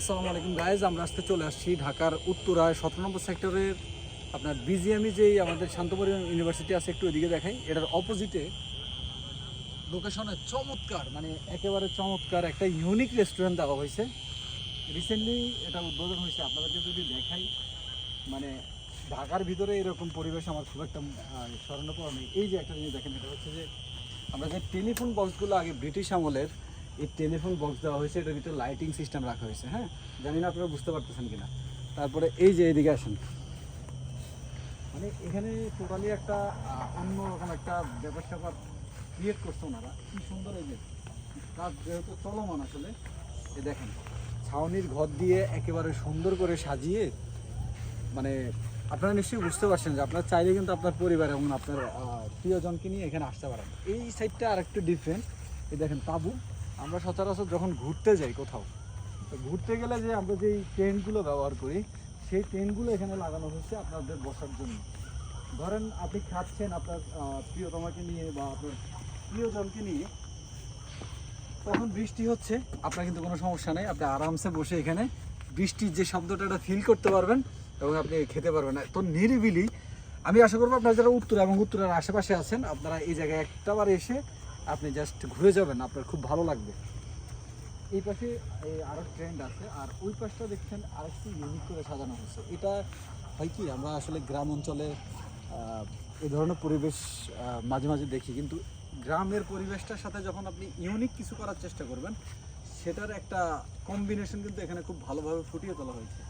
আসসালামু আলাইকুম গাইজ, আমরা আজকে চলে আসছি ঢাকার উত্তরায় 17 নম্বর সেক্টরের আপনার বিজিএমই যেই আমাদের শান্তপরি ইউনিভার্সিটি আছে, একটু এদিকে দেখাই। এটার অপোজিটে লোকেশনে চমৎকার, মানে একেবারে চমৎকার একটা ইউনিক রেস্টুরেন্ট দেওয়া হয়েছে। রিসেন্টলি এটা উদ্বোধন হয়েছে। আপনাদেরকে যদি দেখাই, মানে ঢাকার ভিতরে এরকম পরিবেশ আমার খুব একটা স্মরণে পড়ে নেই। এই যে একটা জিনিস দেখেন, এটা হচ্ছে যে আমরা যে টেলিফোন বক্সগুলো আগে ব্রিটিশ আমলের, এই টেলিফোন বক্স দেওয়া হয়েছে, এটার ভিতরে লাইটিং সিস্টেম রাখা হয়েছে। হ্যাঁ, জানি না আপনারা বুঝতে পারতেছেন কিনা। তারপরে এই যে এদিকে আসেন, মানে এখানে টোটালি একটা অন্যরকম একটা ব্যাপার স্যাপার ক্রিয়েট করছে ওনারা। কি সুন্দর এই যে কাজ যেহেতু চলমান আসলে। এ দেখেন, ছাউনির ঘর দিয়ে একেবারে সুন্দর করে সাজিয়ে, মানে আপনারা নিশ্চয়ই বুঝতে পারছেন যে আপনারা চাইলে কিন্তু আপনার পরিবার এবং আপনার প্রিয়জনকে নিয়ে এখানে আসতে পারেন। এই সাইডটা আর একটু ডিফারেন্ট। এই দেখেন তাঁবু। আমরা সচরাচর যখন ঘুরতে যাই কোথাও, তো ঘুরতে গেলে যে আমরা যেই টেন্টগুলো ব্যবহার করি, সেই টেন্টগুলো এখানে লাগানো হচ্ছে আপনাদের বসার জন্য। ধরেন আপনি খাচ্ছেন আপনার প্রিয়তমাকে নিয়ে বা আপনার প্রিয়জনকে নিয়ে, তখন বৃষ্টি হচ্ছে, আপনার কিন্তু কোনো সমস্যা নেই। আপনি আরামসে বসে এখানে বৃষ্টির যে শব্দটা এটা ফিল করতে পারবেন এবং আপনি খেতে পারবেন। তো নিরিবিলি, আমি আশা করবো আপনারা যারা উত্তরা এবং উত্তরার আশেপাশে আছেন, আপনারা এই জায়গায় একটাবার এসে আপনি জাস্ট ঘুরে যাবেন, আপনার খুব ভালো লাগবে। এই পাশে আরও ট্রেন্ড আছে, আর ওই পাশটা দেখছেন আরেকটু ইউনিক করে সাজানো হয়েছে। এটা হয় কি, আমরা আসলে গ্রাম অঞ্চলে এই ধরনের পরিবেশ মাঝে মাঝে দেখি, কিন্তু গ্রামের পরিবেশটার সাথে যখন আপনি ইউনিক কিছু করার চেষ্টা করবেন, সেটার একটা কম্বিনেশন কিন্তু এখানে খুব ভালোভাবে ফুটিয়ে তোলা হয়েছে।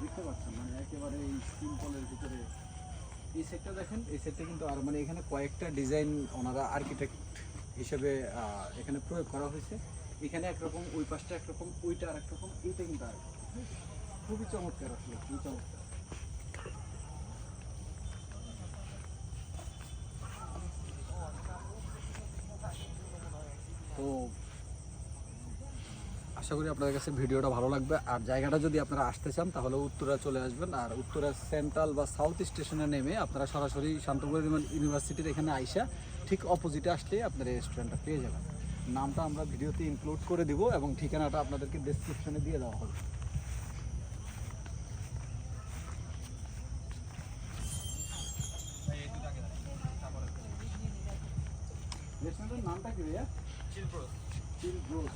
দেখতে পাচ্ছেন, মানে একেবারে এই সিম্পলের ভিতরে এই সেটটা দেখেন। এই সেটটা কিন্তু আর মানে এখানে কয়েকটা ডিজাইন ওনারা আর্কিটেক্ট হিসেবে এখানে প্রয়োগ করা হয়েছে। এখানে একরকম, ওই পাশটা একরকম, ওইটা আর একরকম, এইটা কিন্তু আর খুবই চমৎকার, আসলে খুবই চমৎকার। তো আশা করি আপনাদের কাছে ভিডিওটা ভালো লাগবে। আর জায়গাটা যদি আপনারা আসতে চান, তাহলে উত্তরা চলে আসবেন। আর উত্তরা সেন্ট্রাল বা সাউথ স্টেশনে নেমে আপনারা সরাসরি শান্তপরি ইউনিভার্সিটির এখানে আইসা ঠিক অপোজিটে আসলে আপনারা এই রেস্টুরেন্টটা পেয়ে যাবেন। নামটা আমরা ভিডিওতে ইনক্লুড করে দিব এবং ঠিকানাটা আপনাদেরকে ডেসক্রিপশনে দিয়ে দেওয়া হবে। রেস্টুরেন্টের নামটা কি ভাইয়া? চিল ব্রোস।